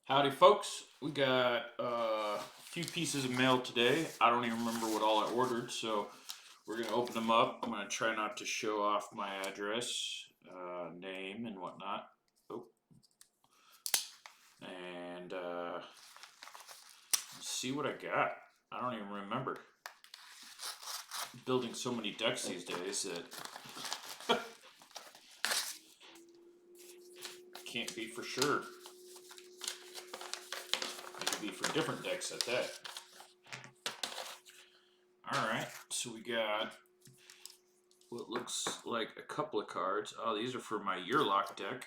Howdy, folks. We got a few pieces of mail today. I don't even remember what all I ordered, so we're going to open them up. I'm going to try not to show off my address, name, and whatnot. Oh. And see what I got. I don't even remember. I'm building so many decks these days that can't be for sure. Be for different decks at that. Alright, so we got what looks like a couple of cards. Oh, these are for my Yearlock deck.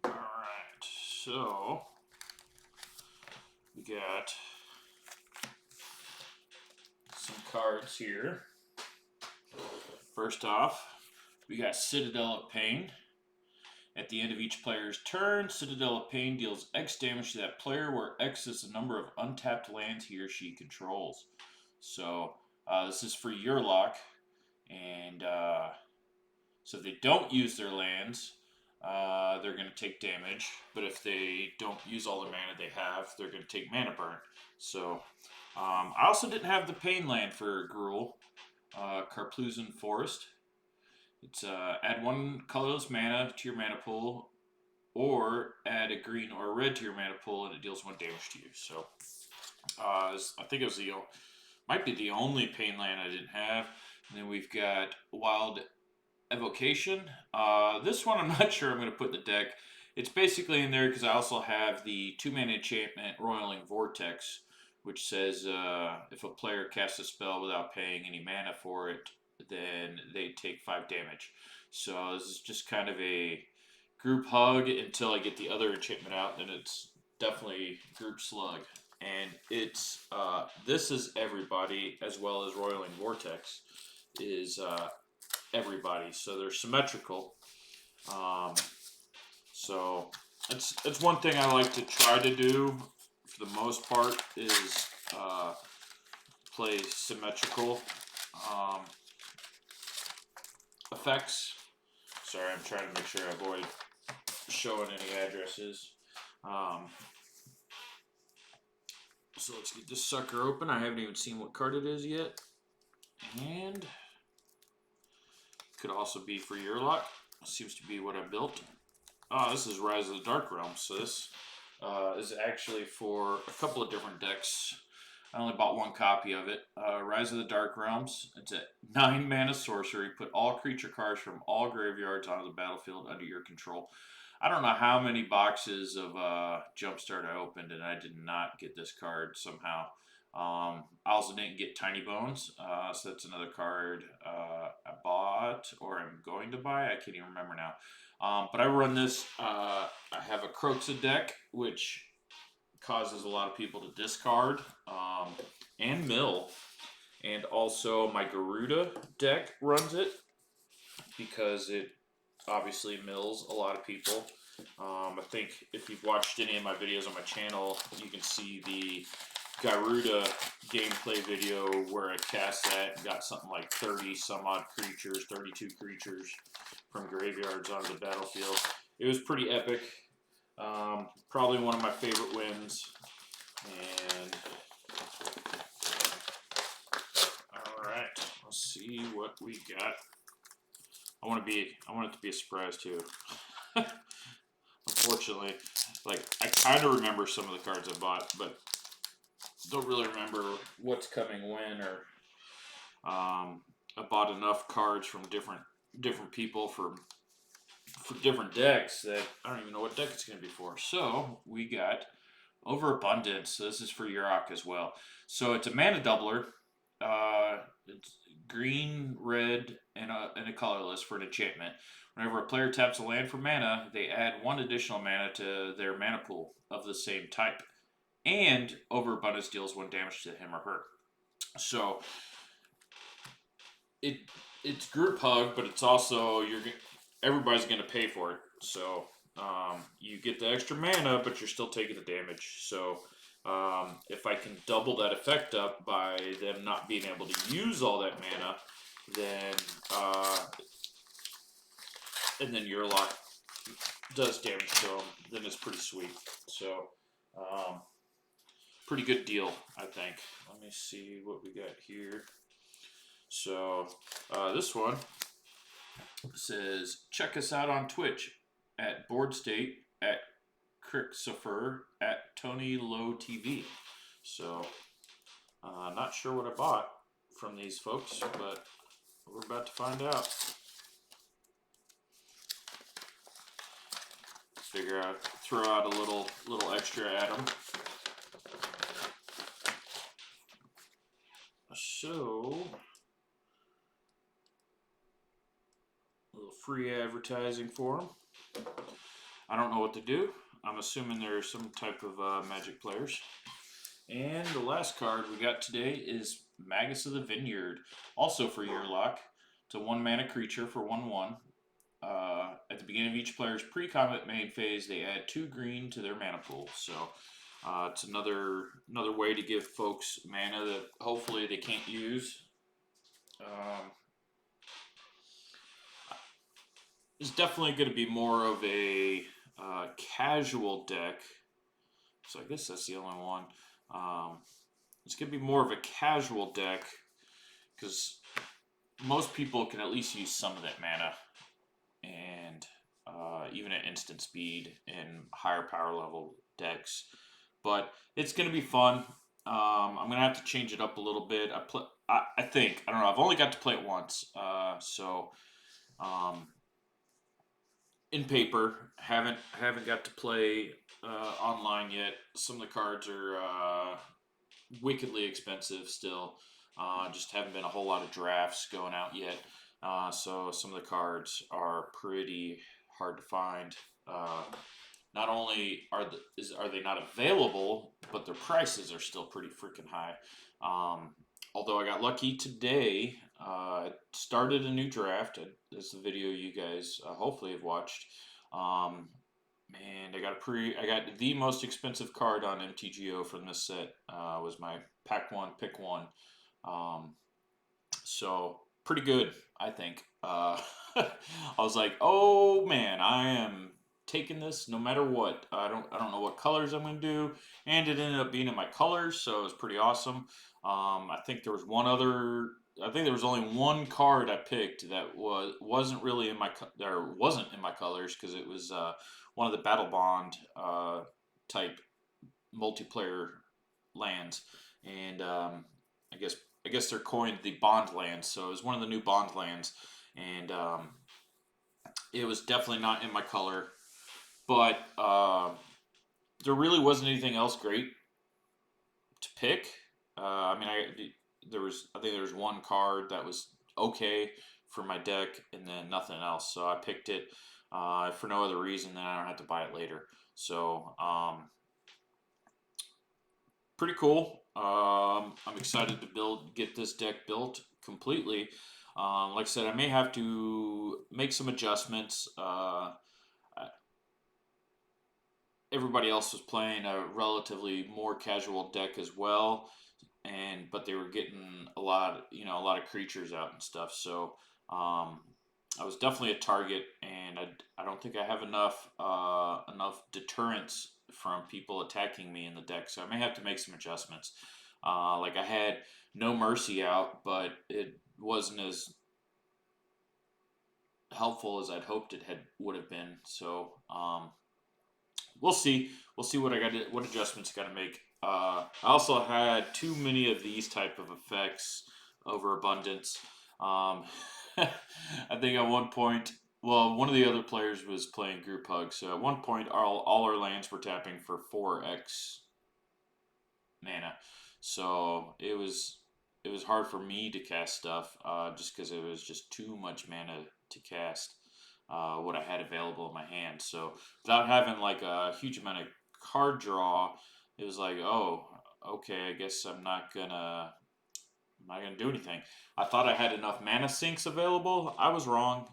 Alright, so we got some cards here. First off, we got Citadel of Pain. At the end of each player's turn, Citadel of Pain deals X damage to that player, where X is the number of untapped lands he or she controls. So this is for Yearlock, and so if they don't use their lands, they're going to take damage. But if they don't use all the mana they have, they're going to take mana burn. So I also didn't have the Pain land for Gruul, Karpluzan Forest. It's add one colorless mana to your mana pool, or add a green or a red to your mana pool, and it deals 1 damage to you. So I think it was might be the only Pain land I didn't have. And then we've got Wild Evocation. This one I'm not sure I'm going to put in the deck. It's basically in there because I also have the 2-mana enchantment Roiling Vortex, which says if a player casts a spell without paying any mana for it, then they take 5 damage. So this is just kind of a group hug until I get the other enchantment out, then it's definitely group slug. And it's this is everybody, as well as Roiling Vortex is everybody, so they're symmetrical. So it's one thing I like to try to do for the most part is play symmetrical effects. Sorry, I'm trying to make sure I avoid showing any addresses. So let's get this sucker open. I haven't even seen what card it is yet. And could also be for Yearlock. Seems to be what I built. Oh, this is Rise of the Dark Realms. So this is actually for a couple of different decks. I only bought one copy of it. Rise of the Dark Realms. It's a 9-mana sorcery. Put all creature cards from all graveyards onto the battlefield under your control. I don't know how many boxes of Jumpstart I opened, and I did not get this card somehow. I also didn't get Tiny Bones, so that's another card I bought or I'm going to buy. I can't even remember now. But I run this. I have a Croxa deck, which causes a lot of people to discard and mill. And also my Garuda deck runs it because it obviously mills a lot of people. I think if you've watched any of my videos on my channel, you can see the Garuda gameplay video where I cast that and got something like 30 some odd creatures, 32 creatures from graveyards onto the battlefield. It was pretty epic. Probably one of my favorite wins. And alright, let's see what we got. I want it to be a surprise too. Unfortunately, like I kind of remember some of the cards I bought, but don't really remember what's coming when, or I bought enough cards from different people for different decks that I don't even know what deck it's going to be for. So we got Overabundance. So this is for Yurok as well. So it's a mana doubler. It's green, red, and a colorless for an enchantment. Whenever a player taps a land for mana, they add 1 additional mana to their mana pool of the same type. And Overabundance deals 1 damage to him or her. So it's group hug, but it's also everybody's going to pay for it. So you get the extra mana, but you're still taking the damage. So If I can double that effect up by them not being able to use all that mana, then and then your lock does damage to them, then it's pretty sweet. So, pretty good deal, I think. Let me see what we got here. So, this one says, check us out on Twitch at BoardState, at Crixofer, at Tony Low TV. So, not sure what I bought from these folks, but we're about to find out. Figure out, throw out a little extra at them. So, a little free advertising for them. I don't know what to do. I'm assuming they're some type of Magic players. And the last card we got today is Magus of the Vineyard, also for Yearlock. It's a 1-mana creature for 1/1. At the beginning of each player's pre-combat main phase, they add 2 green to their mana pool. So it's another way to give folks mana that hopefully they can't use. It's definitely going to be more of a casual deck. So I guess that's the only one. It's going to be more of a casual deck because most people can at least use some of that mana, and even at instant speed and higher power level decks. But it's going to be fun. I'm going to have to change it up a little bit. I think, I don't know, I've only got to play it once. In paper, haven't got to play online yet. Some of the cards are wickedly expensive still. Just haven't been a whole lot of drafts going out yet. So some of the cards are pretty hard to find. Not only are they not available, but their prices are still pretty freaking high. Although I got lucky today, I started a new draft. That's the video you guys hopefully have watched. And I got the most expensive card on MTGO from this set. Was my pack 1 pick 1. So pretty good, I think. I was like, oh man, I am taking this no matter what. I don't know what colors I'm gonna do, and it ended up being in my colors, so it was pretty awesome. I think there was only one card I picked that wasn't really in my colors because it was one of the Battle Bond type multiplayer lands, and I guess they're coined the Bond lands, so it was one of the new Bond lands, and it was definitely not in my color, but there really wasn't anything else great to pick. I think there was one card that was okay for my deck, and then nothing else. So I picked it for no other reason than I don't have to buy it later. So pretty cool. I'm excited to get this deck built completely. Like I said, I may have to make some adjustments. Everybody else was playing a relatively more casual deck as well, but they were getting a lot of creatures out and stuff. So I was definitely a target, and I don't think I have enough deterrence from people attacking me in the deck. So I may have to make some adjustments. Like I had No Mercy out, but it wasn't as helpful as I'd hoped it would have been. So we'll see. We'll see what adjustments I got to make. I also had too many of these type of effects over abundance. I think at one point, one of the other players was playing group hug. So at one point, all our lands were tapping for 4x mana. So it was hard for me to cast stuff just because it was just too much mana to cast what I had available in my hand. So without having like a huge amount of card draw, it was like, oh, okay, I guess I'm not gonna do anything. I thought I had enough mana sinks available. I was wrong.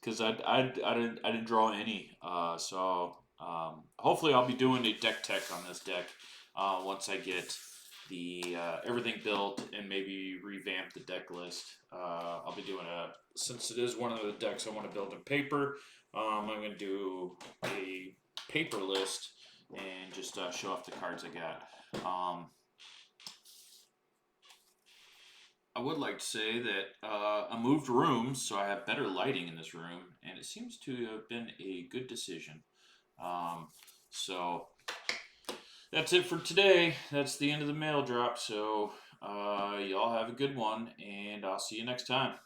Because I didn't draw any. So Hopefully, I'll be doing a deck tech on this deck once I get the everything built and maybe revamp the deck list. I'll be doing since it is one of the decks I want to build in paper. I'm going to do a paper list and just show off the cards I got. I would like to say that I moved rooms, so I have better lighting in this room, and it seems to have been a good decision. So that's it for today. That's the end of the mail drop. So y'all have a good one, and I'll see you next time.